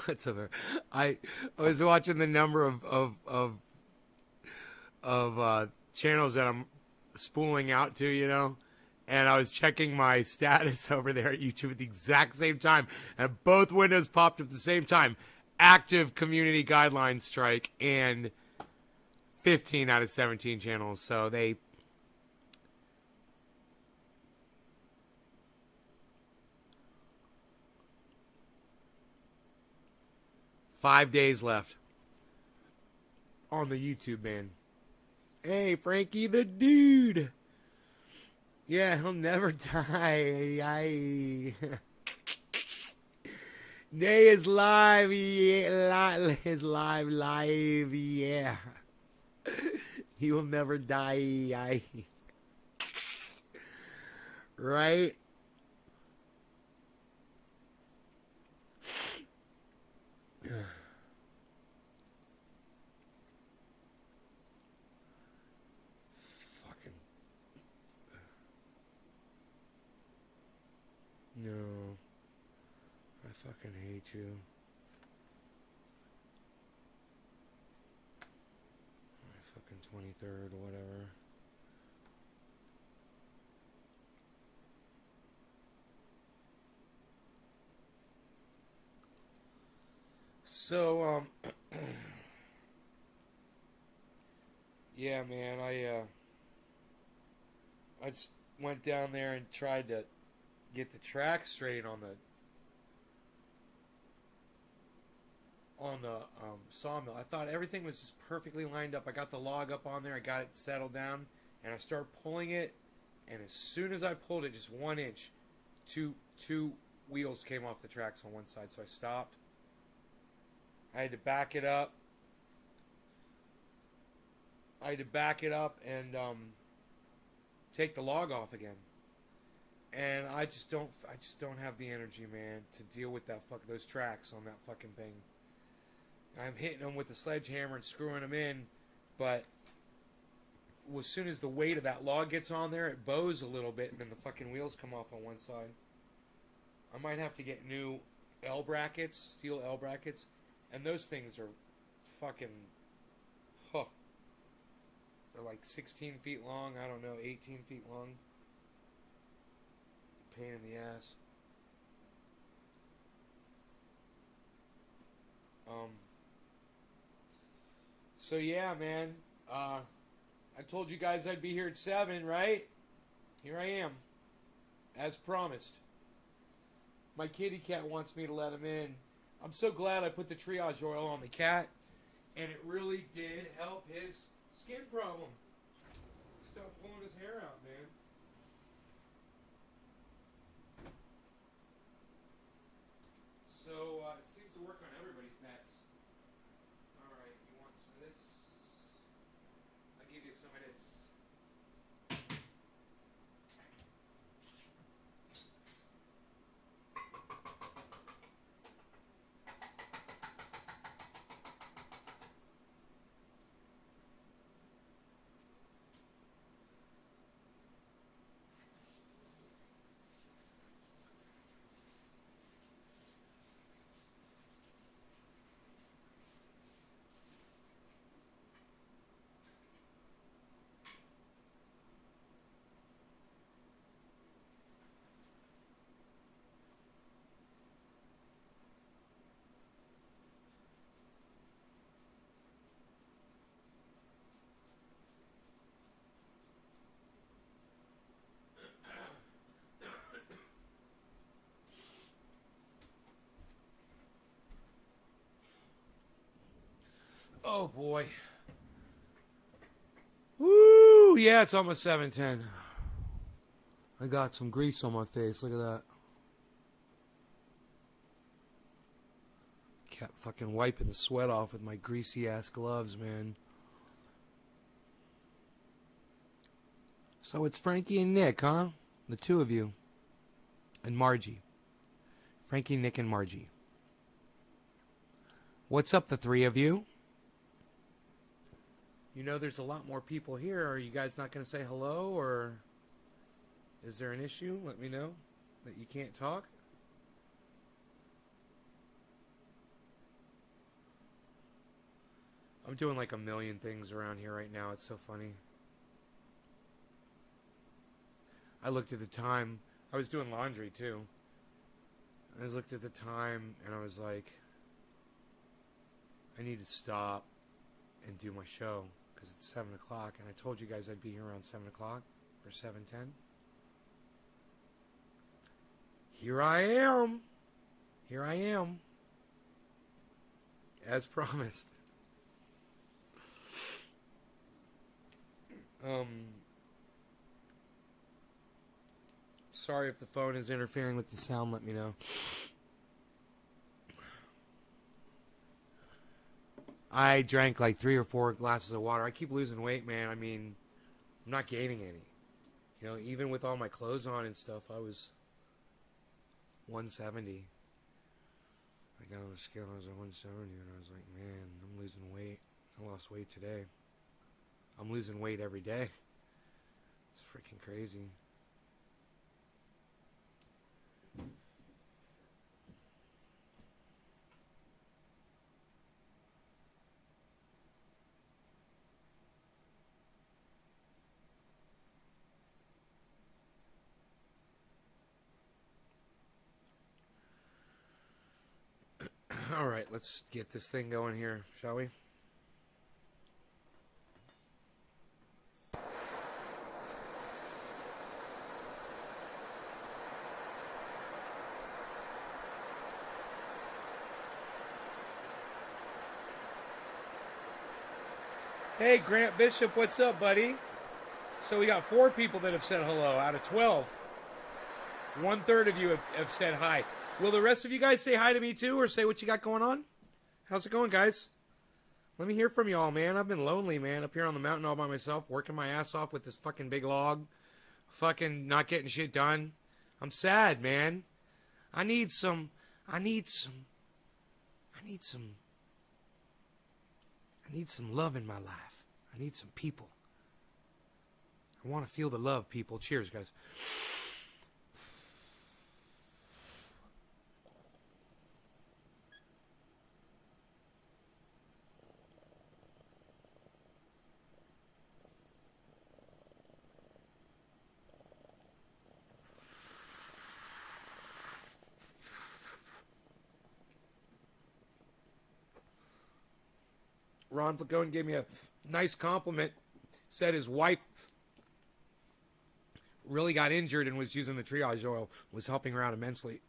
What's over? I was watching the number of channels that I'm spooling out to, and I was checking my status over there at YouTube at the exact same time, and both windows popped up at the same time. Active community guidelines strike, and 15 out of 17 channels. So they. Five days left on the YouTube ban. Hey, Frankie the dude. Yeah, he'll never die. Day is live, yeah. Is live, yeah. He will never die. Right? Fucking. No. I fucking hate you. Fucking 23rd, whatever. So, yeah, man, I just went down there and tried to get the track straight on the sawmill. I thought everything was just perfectly lined up. I got the log up on there. I got it settled down, and I started pulling it. And as soon as I pulled it, just 1 inch, two wheels came off the tracks on one side. So I stopped. I had to back it up. And take the log off again. And I just don't have the energy, man, to deal with those tracks on that fucking thing. I'm hitting them with the sledgehammer and screwing them in, but as soon as the weight of that log gets on there, it bows a little bit, and then the fucking wheels come off on one side. I might have to get new L brackets, steel L brackets, and those things are fucking, they're like 16 feet long, I don't know, 18 feet long. Pain in the ass. So yeah, man. I told you guys I'd be here at 7, right? Here I am, as promised. My kitty cat wants me to let him in. I'm so glad I put the triage oil on the cat, and it really did help his skin problem. Stop pulling his hair out, man. So, it seems to work on everybody's pets. Alright, you want some of this? I'll give you some of this. Oh boy. Woo! Yeah, it's almost 7:10. I got some grease on my face. Look at that. Kept fucking wiping the sweat off with my greasy ass gloves, man. So it's Frankie and Nick, huh? The two of you. And Margie. Frankie, Nick, and Margie. What's up, the three of you? You know there's a lot more people here. Are you guys not going to say hello, or is there an issue? Let me know that you can't talk. I'm doing like a million things around here right now. It's so funny. I looked at the time. I was doing laundry too. I looked at the time and I was like, I need to stop and do my show because it's 7 o'clock. And I told you guys I'd be here around 7 o'clock for 7:10. Here I am. Here I am. As promised. Sorry if the phone is interfering with the sound, let me know. I drank like 3 or 4 glasses of water. I keep losing weight, man. I mean, I'm not gaining any. You know, even with all my clothes on and stuff, I was 170. I got on the scale, I was at 170, and I was like, man, I'm losing weight. I lost weight today. I'm losing weight every day. It's freaking crazy. All right, let's get this thing going here, shall we? Hey, Grant Bishop, what's up, buddy? So we got 4 people that have said hello out of 12. 1/3 of you have said hi. Will the rest of you guys say hi to me too, or say what you got going on? How's it going, guys? Let me hear from y'all, man. I've been lonely, man, up here on the mountain all by myself, working my ass off with this fucking big log, fucking not getting shit done. I'm sad, man. I need some love in my life. I need some people. I want to feel the love, people. Cheers, guys. Ron Placone gave me a nice compliment. Said his wife really got injured and was using the triage oil. Was helping her out immensely.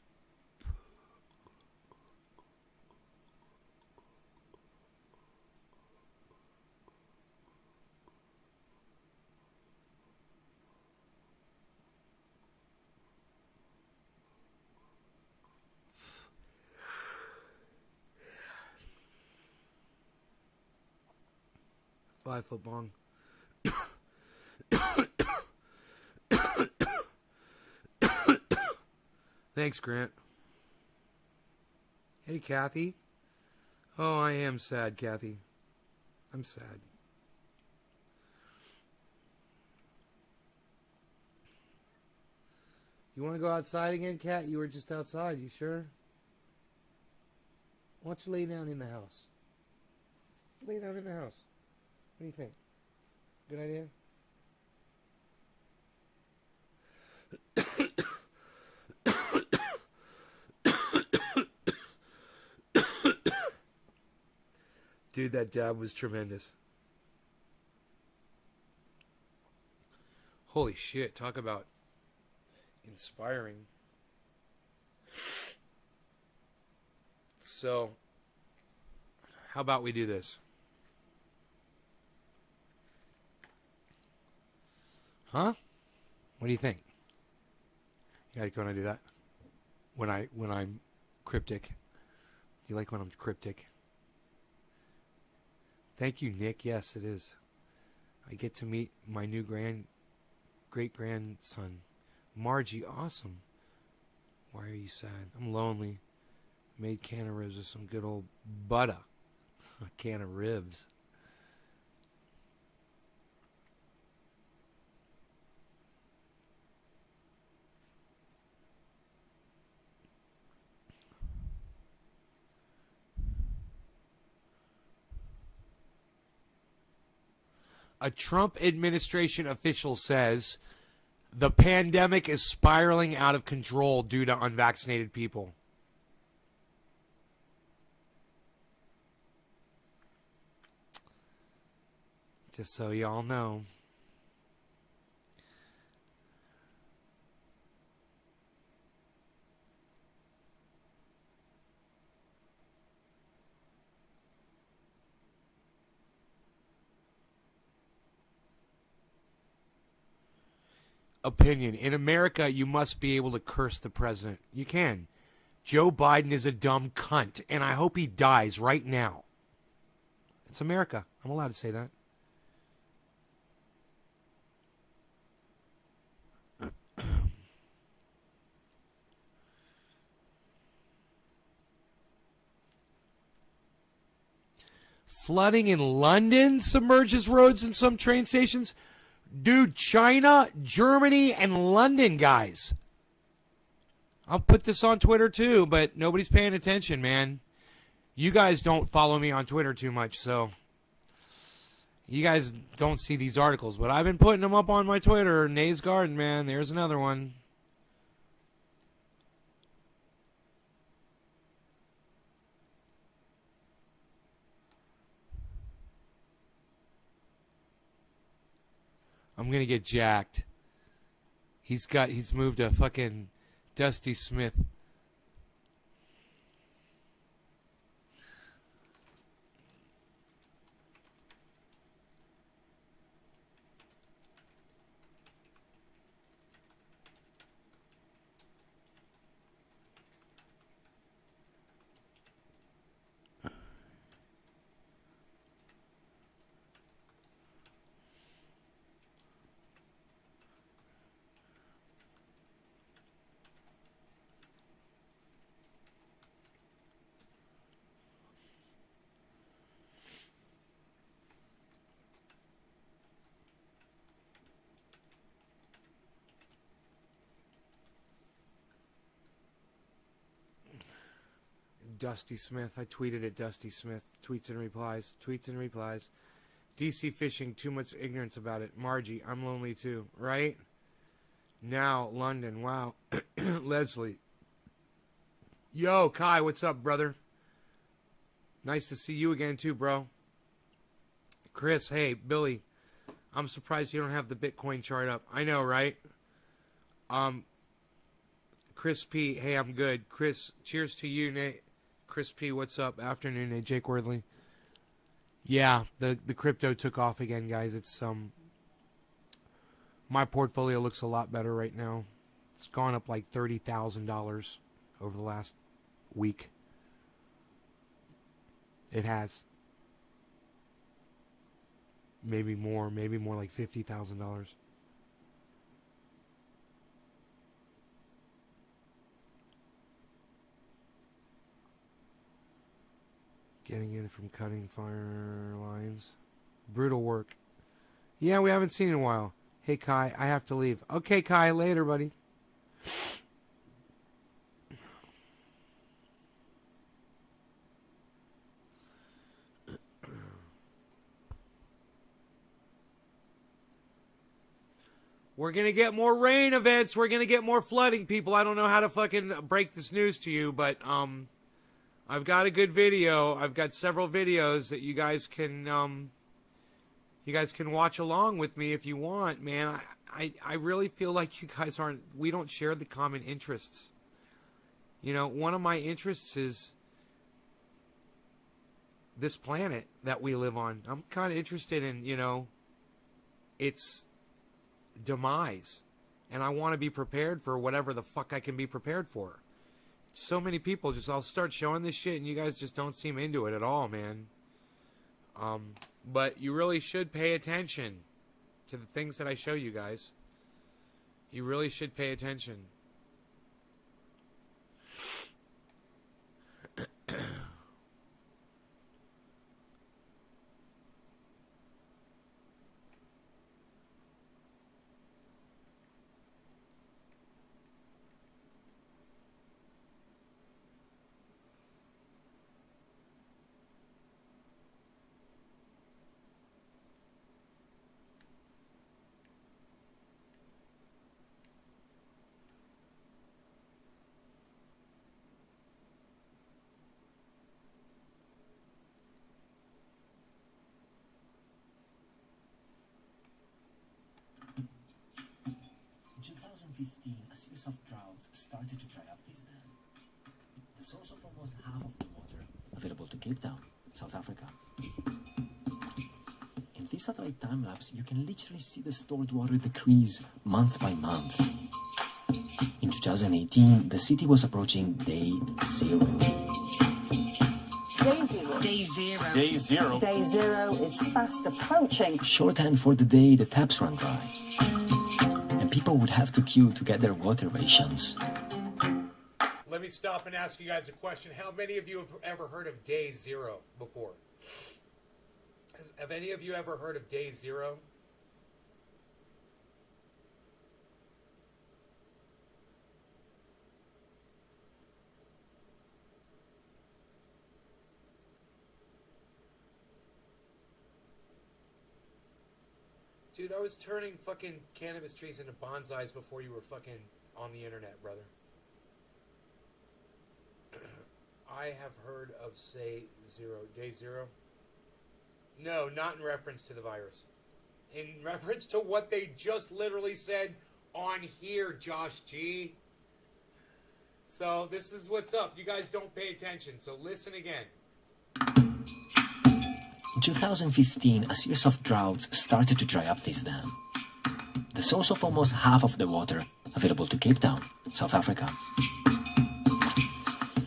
Five-foot bong. Thanks, Grant. Hey, Kathy. Oh, I am sad, Kathy. I'm sad. You want to go outside again, Kat? You were just outside. You sure? Why don't you lay down in the house? Lay down in the house. What do you think? Good idea? Dude, that dab was tremendous. Holy shit, talk about inspiring. So, how about we do this? Huh? What do you think? You like when I do that? When I'm cryptic. You like when I'm cryptic? Thank you, Nick. Yes, it is. I get to meet my new great-grandson. Margie, awesome. Why are you sad? I'm lonely. Made can of ribs with some good old butter. A can of ribs. A Trump administration official says the pandemic is spiraling out of control due to unvaccinated people. Just so y'all know. Opinion. In America, you must be able to curse the president. You can. Joe Biden is a dumb cunt, and I hope he dies right now. It's America. I'm allowed to say that. Flooding in London submerges roads and some train stations. Dude, China, Germany, and London, guys. I'll put this on Twitter too, but nobody's paying attention, man. You guys don't follow me on Twitter too much, so you guys don't see these articles, but I've been putting them up on my Twitter. Nay's Garden, man. There's another one. I'm gonna get jacked. He's moved a fucking Dusty Smith. Dusty Smith. I tweeted at Dusty Smith. Tweets and replies. Tweets and replies. DC fishing. Too much ignorance about it. Margie. I'm lonely too. Right? Now, London. Wow. Leslie. Yo, Kai. What's up, brother? Nice to see you again too, bro. Chris. Hey, Billy. I'm surprised you don't have the Bitcoin chart up. I know, right? Chris P. Hey, I'm good. Chris. Cheers to you, Nate. Chris P, what's up? Afternoon, Jake Worthley. Yeah, the crypto took off again, guys. It's my portfolio looks a lot better right now. It's gone up like $30,000 over the last week. It has. Maybe more like $50,000. Getting in from cutting fire lines. Brutal work. Yeah, we haven't seen it in a while. Hey, Kai, I have to leave. Okay, Kai, later, buddy. We're going to get more rain events. We're going to get more flooding, people. I don't know how to fucking break this news to you, but I've got a good video. I've got several videos that you guys can watch along with me if you want, man. I really feel like you guys we don't share the common interests. You know, one of my interests is this planet that we live on. I'm kind of interested in, its demise. And I want to be prepared for whatever the fuck I can be prepared for. So many people I'll start showing this shit and you guys just don't seem into it at all, man. But you really should pay attention to the things that I show you guys. You really should pay attention. droughts started to dry up this dam. The source of almost half of the water available to Cape Town, South Africa. In this satellite time-lapse, you can literally see the stored water decrease month by month. In 2018, the city was approaching day zero. Day zero. Day zero. Day zero. Day zero is fast approaching. Shorthand for the day the taps run dry. And people would have to queue to get their water rations. Let me stop and ask you guys a question. How many of you have ever heard of day zero before? Have any of you ever heard of day zero? Dude, I was turning fucking cannabis trees into bonsais before you were fucking on the internet, brother. I have heard of day zero. No, not in reference to the virus. In reference to what they just literally said on here, Josh G. So this is what's up. You guys don't pay attention, so listen again. In 2015, a series of droughts started to dry up this dam. The source of almost half of the water available to Cape Town, South Africa.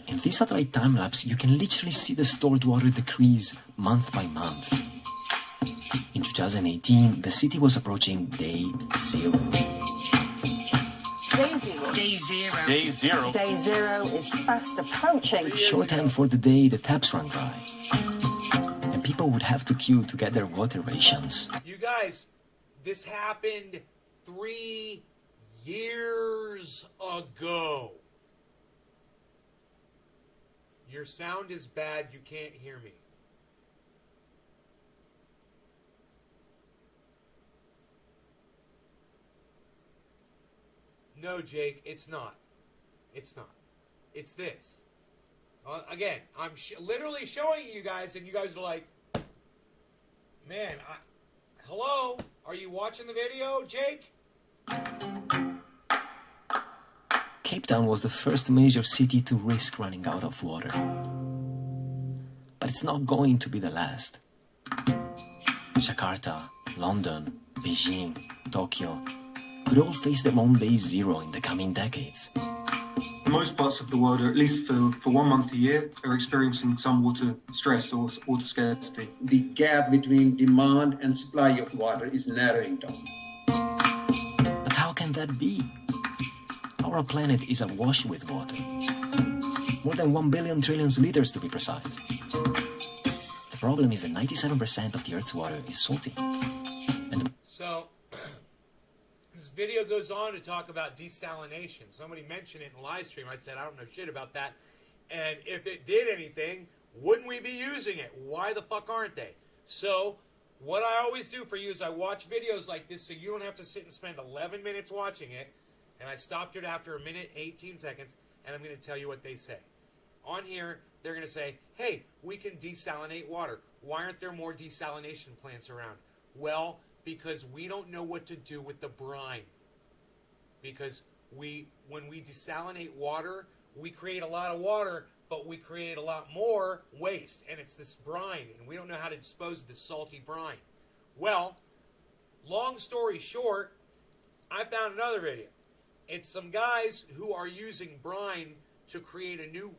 In this satellite time-lapse, you can literally see the stored water decrease month by month. In 2018, the city was approaching day zero. Day zero. Day zero. Day zero. Day zero is fast approaching. Shorthand for the day the taps run dry. And people would have to queue to get their water rations. You guys, this happened 3 years ago. Your sound is bad. You can't hear me. No, Jake, it's not. It's not. It's this. Again, I'm literally showing you guys, and you guys are like, man, hello? Are you watching the video, Jake? Cape Town was the first major city to risk running out of water. But it's not going to be the last. Jakarta, London, Beijing, Tokyo could all face their own day zero in the coming decades. Most parts of the world, or at least for 1 month a year, are experiencing some water stress or water scarcity. The gap between demand and supply of water is narrowing down. But how can that be? Our planet is awash with water. More than 1 billion trillion liters to be precise. The problem is that 97% of the Earth's water is salty. So, this video goes on to talk about desalination. Somebody mentioned it in the live stream. I said, I don't know shit about that. And if it did anything, wouldn't we be using it? Why the fuck aren't they? So, what I always do for you is I watch videos like this so you don't have to sit and spend 11 minutes watching it. And I stopped it after 1 minute, 18 seconds, and I'm going to tell you what they say. On here, they're going to say, hey, we can desalinate water. Why aren't there more desalination plants around? Well, because we don't know what to do with the brine. Because when we desalinate water, we create a lot of water, but we create a lot more waste. And it's this brine, and we don't know how to dispose of this salty brine. Well, long story short, I found another video. It's some guys who are using brine to create a new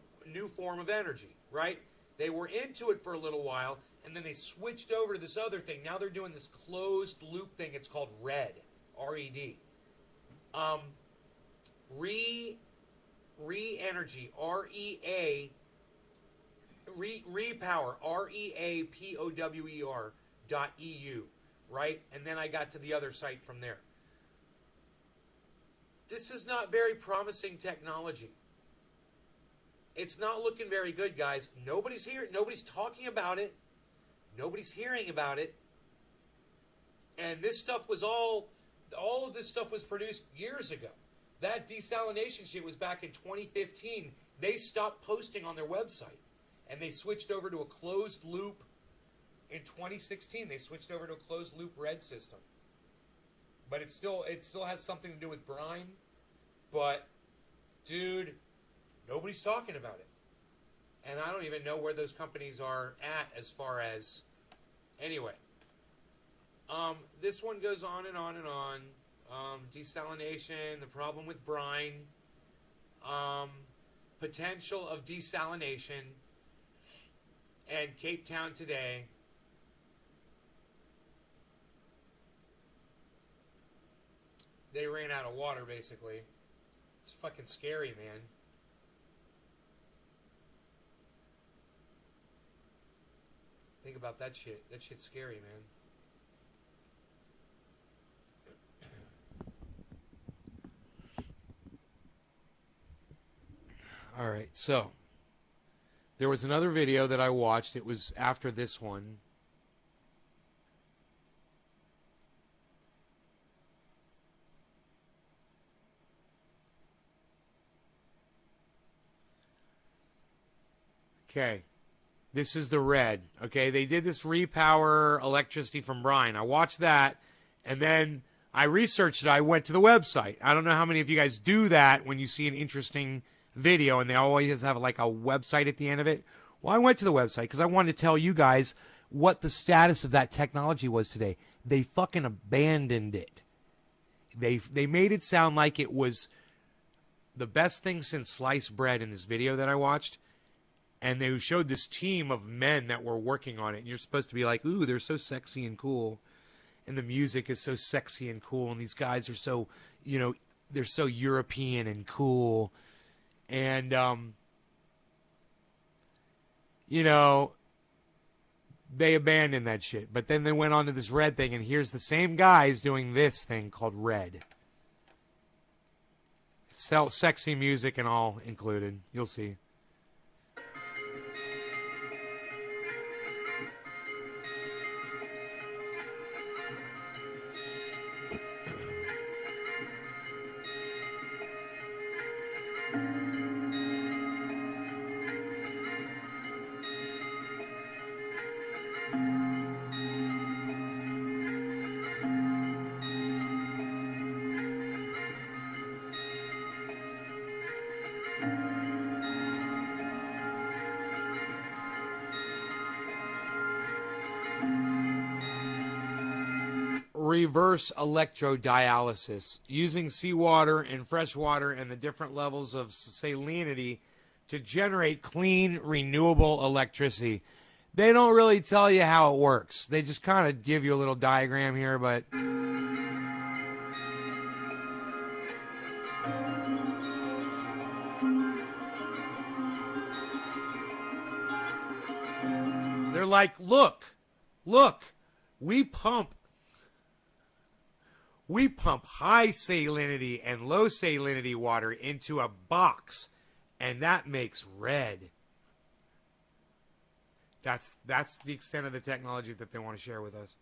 form of energy, right? They were into it for a little while, and then they switched over to this other thing. Now they're doing this closed loop thing. It's called RED, R-E-D. Re-energy, R-E-A, Repower, R-E-A-P-O-W-E-R .eu, right? And then I got to the other site from there. This is not very promising technology. It's not looking very good, guys. Nobody's here. Nobody's talking about it. Nobody's hearing about it. And this stuff was all of this stuff was produced years ago. That desalination shit was back in 2015. They stopped posting on their website. And they switched over to a closed loop in 2016. They switched over to a closed loop RED system. But it still has something to do with brine. But Dude, nobody's talking about it. And I don't even know where those companies are at as far as... Anyway. This one goes on and on and on. Desalination, the problem with brine. Potential of desalination. And Cape Town today. They ran out of water, basically. It's fucking scary, man. Think about that shit. That shit's scary, man. All right, so there was another video that I watched. It was after this one. Okay, this is the red. Okay, they did this repower electricity from brine. I watched that, and then I researched it. I went to the website. I don't know how many of you guys do that when you see an interesting video, and they always have like a website at the end of it. Well, I went to the website because I wanted to tell you guys what the status of that technology was today. They fucking abandoned it. They made it sound like it was the best thing since sliced bread in this video that I watched. And they showed this team of men that were working on it. And you're supposed to be like, ooh, they're so sexy and cool. And the music is so sexy and cool. And these guys are so, you know, they're so European and cool. And, you know, they abandoned that shit. But then they went on to this red thing. And here's the same guys doing this thing called red. Sexy music and all included. You'll see. Reverse electrodialysis, using seawater and fresh water and the different levels of salinity to generate clean, renewable electricity. They don't really tell you how it works. They just kind of give you a little diagram here, but they're like, look, we pump high salinity and low salinity water into a box, and that makes red. That's the extent of the technology that they want to share with us.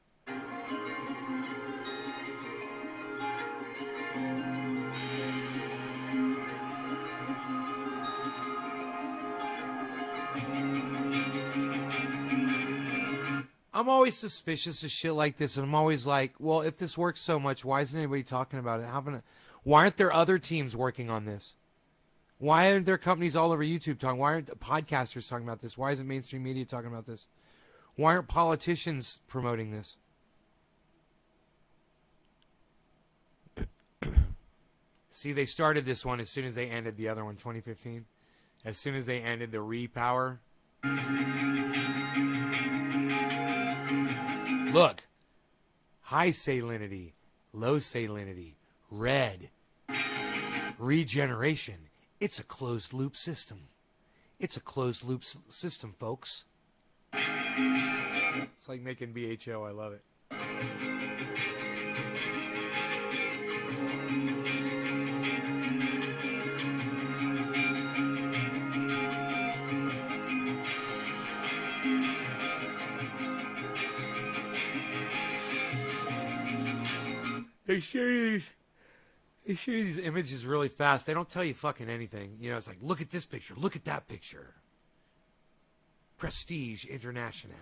I'm always suspicious of shit like this, and I'm always like, well, if this works so much, why isn't anybody talking about it? Why aren't there other teams working on this? Why aren't there companies all over YouTube talking? Why aren't podcasters talking about this? Why isn't mainstream media talking about this? Why aren't politicians promoting this? See, they started this one as soon as they ended the other one, 2015. As soon as they ended the repower. Look, high salinity, low salinity, red, regeneration. It's a closed loop system. It's a closed loop system, folks. It's like making BHO. I love it. They show you these images really fast. They don't tell you fucking anything. You know, it's like, look at this picture. Look at that picture. Prestige International.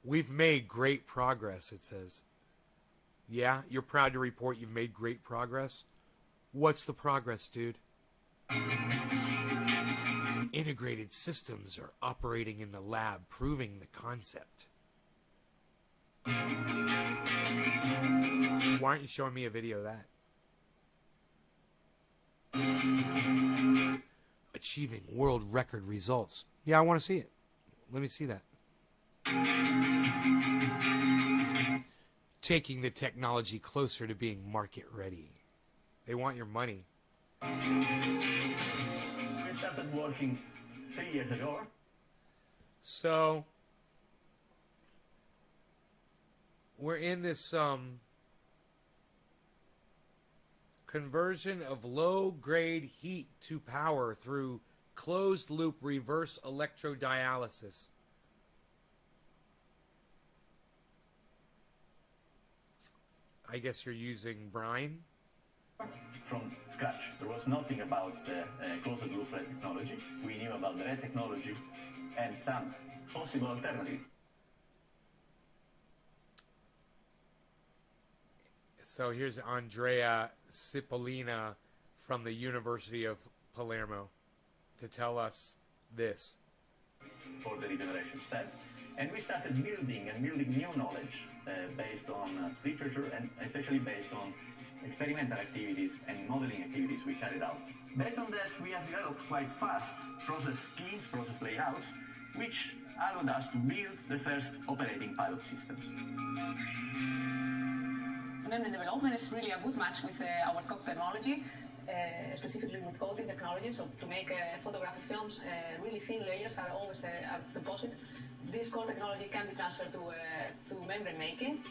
We've made great progress, it says. Yeah, you're proud to report you've made great progress? What's the progress, dude? Integrated systems are operating in the lab, proving the concept. Why aren't you showing me a video of that? Achieving world record results. Yeah, I want to see it. Let me see that. Taking the technology closer to being market ready. They want your money. We started working 3 years ago. So we're in this conversion of low-grade heat to power through closed-loop reverse electrodialysis. I guess you're using brine? From scratch. There was nothing about the closed-loop red technology. We knew about the red technology and some possible alternative. So here's Andrea Cipollina from the University of Palermo to tell us this. For the regeneration step. And we started building new knowledge based on literature and especially based on experimental activities and modeling activities we carried out. Based on that, we have developed quite fast process schemes, process layouts, which allowed us to build the first operating pilot systems. Membrane development is really a good match with our COG technology, specifically with coating technology. So to make photographic films, really thin layers are always a deposit. This core technology can be transferred to membrane making.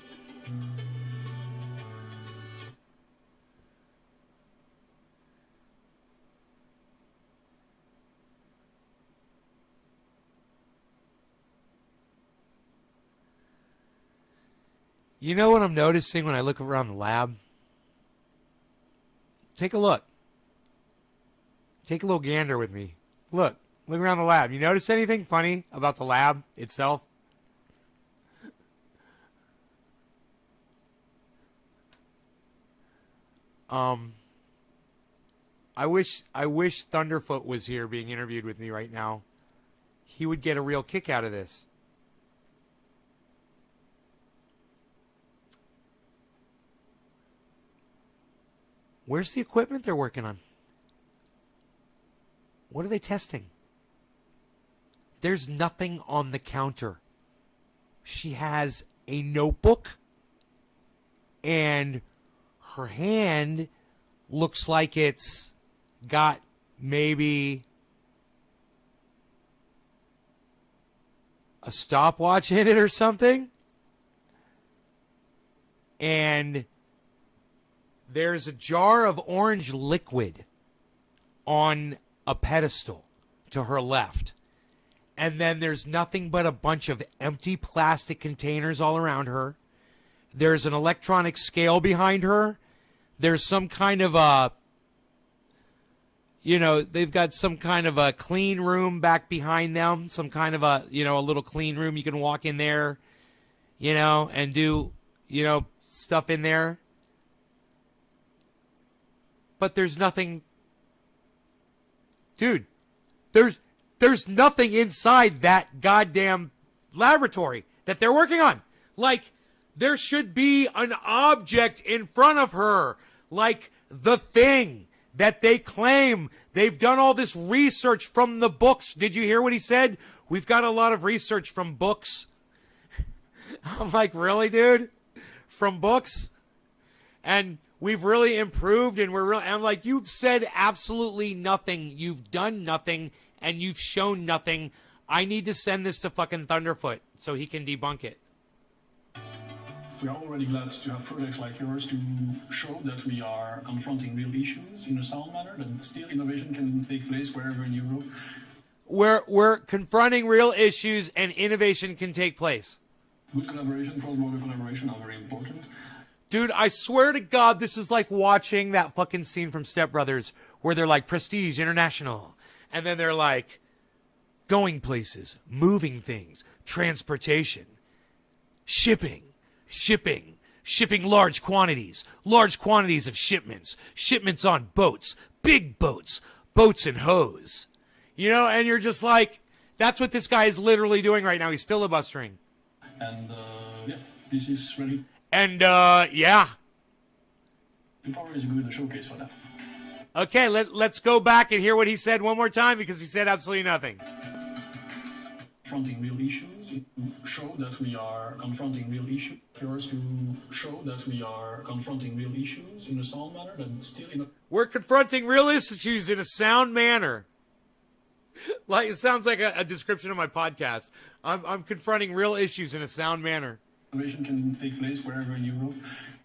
You know what I'm noticing when I look around the lab? Take a look. Take a little gander with me. Look around the lab. You notice anything funny about the lab itself? I wish Thunderfoot was here being interviewed with me right now. He would get a real kick out of this. Where's the equipment they're working on? What are they testing? There's nothing on the counter. She has a notebook, and her hand looks like it's got maybe a stopwatch in it or something. And there's a jar of orange liquid on a pedestal to her left. And then there's nothing but a bunch of empty plastic containers all around her. There's an electronic scale behind her. There's some kind of a, they've got some kind of a clean room back behind them. Some kind of a, a little clean room. You can walk in there, and do, stuff in there. But there's nothing. Dude, there's nothing inside that goddamn laboratory that they're working on. Like, there should be an object in front of her, like the thing that they claim. They've done all this research from the books. Did you hear what he said? We've got a lot of research from books. I'm like, really, dude? From books? And we've really improved, and I'm like, you've said absolutely nothing. You've done nothing, and you've shown nothing. I need to send this to fucking Thunderfoot so he can debunk it. We are already glad to have projects like yours to show that we are confronting real issues in a sound manner, that still innovation can take place wherever in Europe. We're confronting real issues, and innovation can take place. Good collaboration, cross-border collaboration are very important. Dude, I swear to God, this is like watching that fucking scene from Step Brothers where they're like Prestige International. And then they're like going places, moving things, transportation, shipping, shipping large quantities of shipments on boats, big boats, boats and hose. You know, and you're just like, that's what this guy is literally doing right now. He's filibustering. And yeah, this is really. And yeah. Power is a good showcase for that. Okay, let's go back and hear what he said one more time, because he said absolutely nothing. Confronting real issues, show that we are confronting real issues. Yours to show that we are confronting real issues in a sound manner, and still in a. We're confronting real issues in a sound manner. Like, it sounds like a description of my podcast. I'm confronting real issues in a sound manner. Innovation can take place wherever in Europe.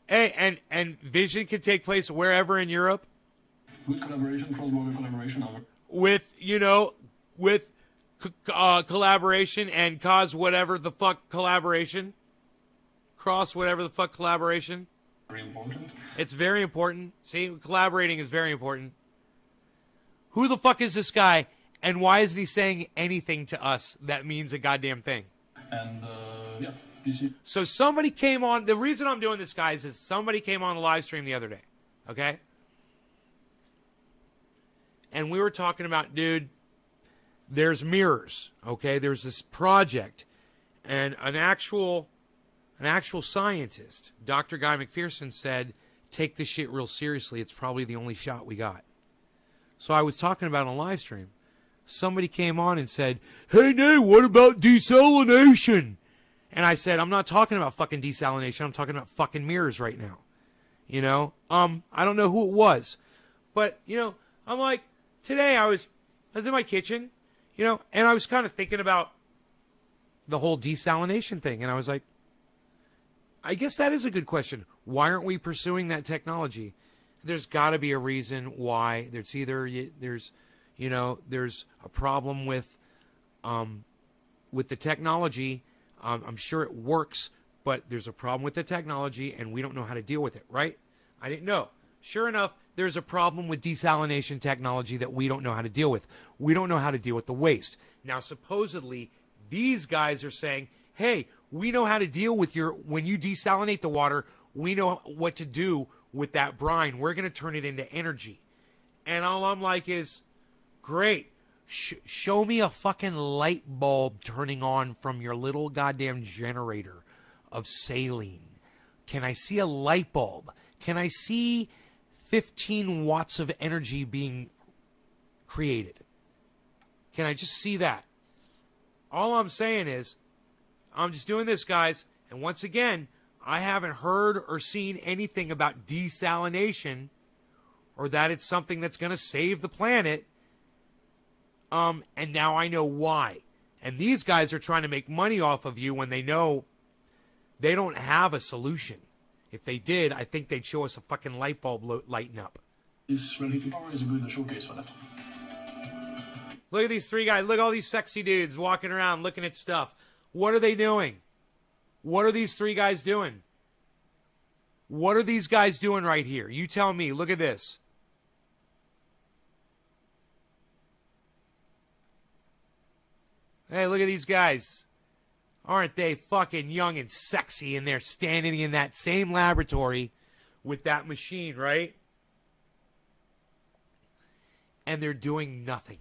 Hey, and vision can take place wherever in Europe. Good collaboration, cross-border collaboration. With collaboration and cause whatever the fuck collaboration. Cross whatever the fuck collaboration. Very important. It's very important. See, collaborating is very important. Who the fuck is this guy, and why isn't he saying anything to us that means a goddamn thing? And yeah, you see. So somebody came on. The reason I'm doing this, guys, is somebody came on the live stream the other day. Okay? And we were talking about, dude, there's mirrors, okay? There's this project, and an actual scientist, Dr. Guy McPherson, said, take this shit real seriously. It's probably the only shot we got. So I was talking about on live stream. Somebody came on and said, hey, Nate, what about desalination? And I said, I'm not talking about fucking desalination. I'm talking about fucking mirrors right now. You know? I don't know who it was. But, you know, I'm like, today I was in my kitchen, you know, and I was kind of thinking about the whole desalination thing. And I was like, I guess that is a good question. Why aren't we pursuing that technology? There's got to be a reason why. There's a problem with the technology. I'm sure it works, but there's a problem with the technology, and we don't know how to deal with it, right? I didn't know. Sure enough, there's a problem with desalination technology that we don't know how to deal with. We don't know how to deal with the waste. Now, supposedly, these guys are saying, hey, we know how to deal with when you desalinate the water, we know what to do with that brine. We're going to turn it into energy. And all I'm like is, great. Show me a fucking light bulb turning on from your little goddamn generator of saline. Can I see a light bulb? Can I see 15 watts of energy being created? Can I just see that? All I'm saying is, I'm just doing this, guys. And once again, I haven't heard or seen anything about desalination or that it's something that's going to save the planet. And now I know why. And these guys are trying to make money off of you when they know they don't have a solution. If they did, I think they'd show us a fucking light bulb lighting up. This relative power is a good showcase for that. Look at these three guys. Look at all these sexy dudes walking around looking at stuff. What are they doing? What are these three guys doing? What are these guys doing right here? You tell me. Look at this. Hey, look at these guys. Aren't they fucking young and sexy? And they're standing in that same laboratory with that machine, right? And they're doing nothing.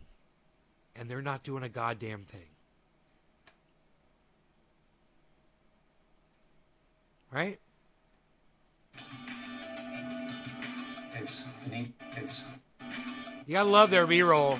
And they're not doing a goddamn thing. Right? It's You gotta love their B-roll.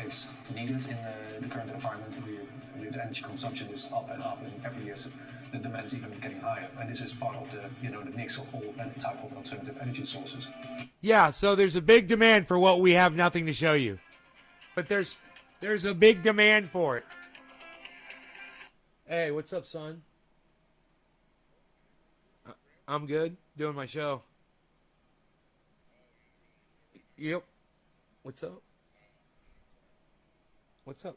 It's needed in the current environment. The energy consumption is up, and every year the demand's even getting higher. And this is part of the mix of all type of alternative energy sources. Yeah, so there's a big demand for what we have nothing to show you. But there's a big demand for it. Hey, what's up, son? I'm good. Doing my show. Yep. What's up? What's up?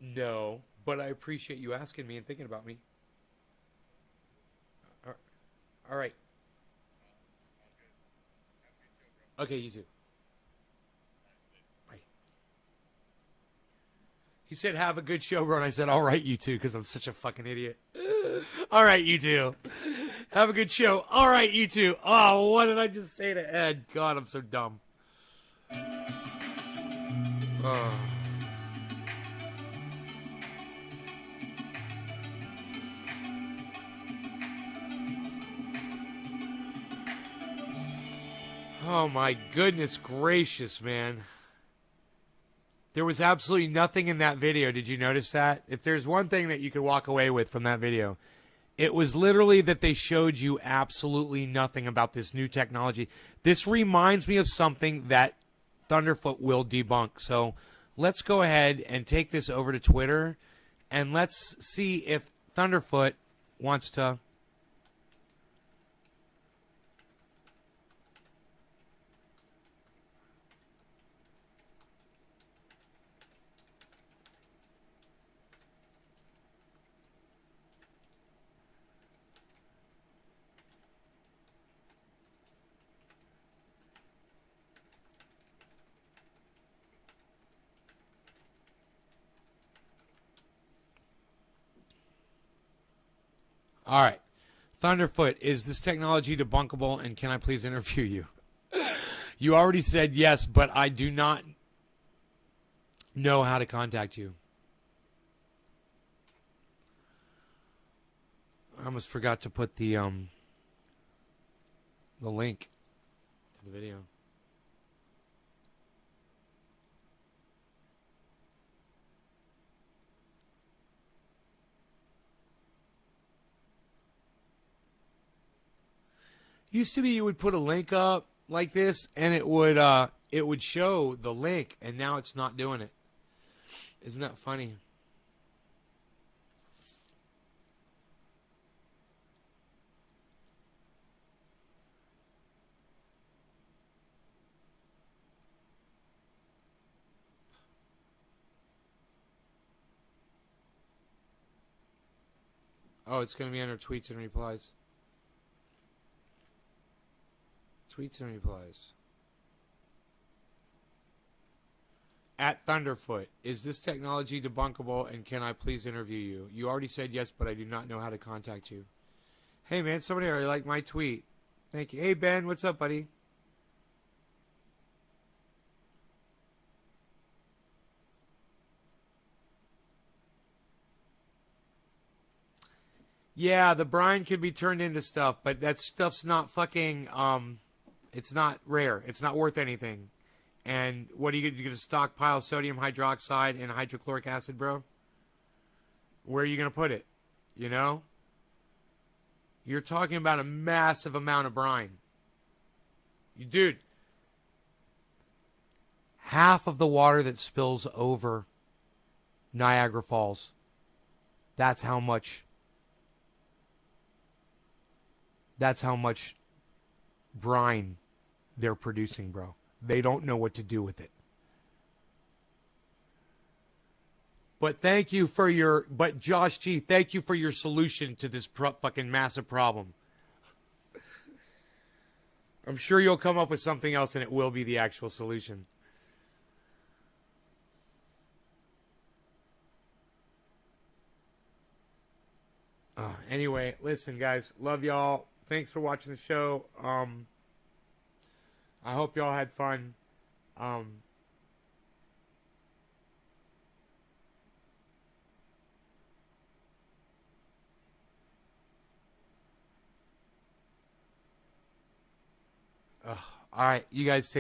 No, but I appreciate you asking me and thinking about me. All right. Okay, you too. Bye. He said, have a good show, bro. And I said, all right, you too, because I'm such a fucking idiot. All right, you too. Have a good show. All right, you too. Oh, what did I just say to Ed? God, I'm so dumb. Oh. Oh my goodness gracious, man. There was absolutely nothing in that video. Did you notice that? If there's one thing that you could walk away with from that video, it was literally that they showed you absolutely nothing about this new technology. This reminds me of something that Thunderfoot will debunk. So let's go ahead and take this over to Twitter, and let's see if Thunderfoot wants to... All right. Thunderfoot, is this technology debunkable, and can I please interview you? You already said yes, but I do not know how to contact you. I almost forgot to put the link to the video. Used to be you would put a link up like this, and it would show the link, and now it's not doing it. Isn't that funny? Oh, it's going to be under tweets and replies. Tweets and replies. At Thunderfoot, is this technology debunkable, and can I please interview you? You already said yes, but I do not know how to contact you. Hey, man, somebody already liked my tweet. Thank you. Hey, Ben, what's up, buddy? Yeah, the brine could be turned into stuff, but that stuff's not fucking, it's not rare. It's not worth anything. And what are you going to stockpile sodium hydroxide and hydrochloric acid, bro? Where are you going to put it? You know? You're talking about a massive amount of brine. Dude, half of the water that spills over Niagara Falls, that's how much brine they're producing, bro. They don't know what to do with it. But Josh G, thank you for your solution to this fucking massive problem. I'm sure you'll come up with something else, and it will be the actual solution. Anyway, listen, guys. Love y'all. Thanks for watching the show. I hope y'all had fun. All right, you guys take